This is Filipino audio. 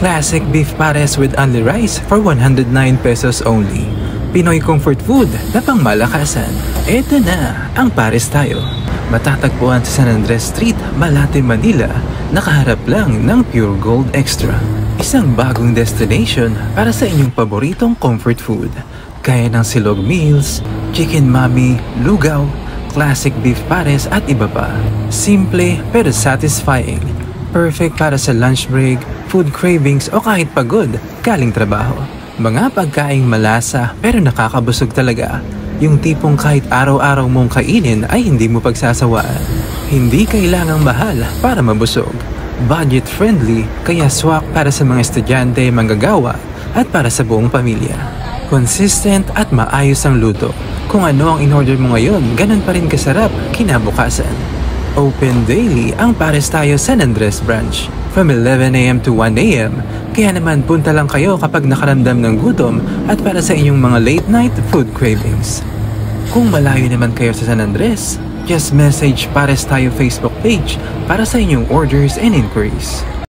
Classic beef pares with only rice for 109 pesos only. Pinoy comfort food na pangmalakasan. Eto na ang pares tayo. Matatagpuan sa San Andres Street, Malate, Manila. Nakaharap lang ng Pure Gold Extra. Isang bagong destination para sa inyong paboritong comfort food. Kaya ng silog meals, chicken mami, lugaw, classic beef pares at iba pa. Simple pero satisfying. Perfect para sa lunch break, food cravings o kahit pagod, galing trabaho. Mga pagkaing malasa pero nakakabusog talaga. Yung tipong kahit araw-araw mong kainin ay hindi mo pagsasawaan. Hindi kailangang mahal para mabusog. Budget friendly kaya swak para sa mga estudyante, manggagawa at para sa buong pamilya. Consistent at maayos ang luto. Kung ano ang in-order mo ngayon, ganun pa rin kasarap kinabukasan. Open daily ang Pares Tayo San Andres branch from 11 AM to 1 AM. Kaya naman punta lang kayo kapag nakaramdam ng gutom at para sa inyong mga late night food cravings. Kung malayo naman kayo sa San Andres, just message Pares Tayo Facebook page para sa inyong orders and inquiries.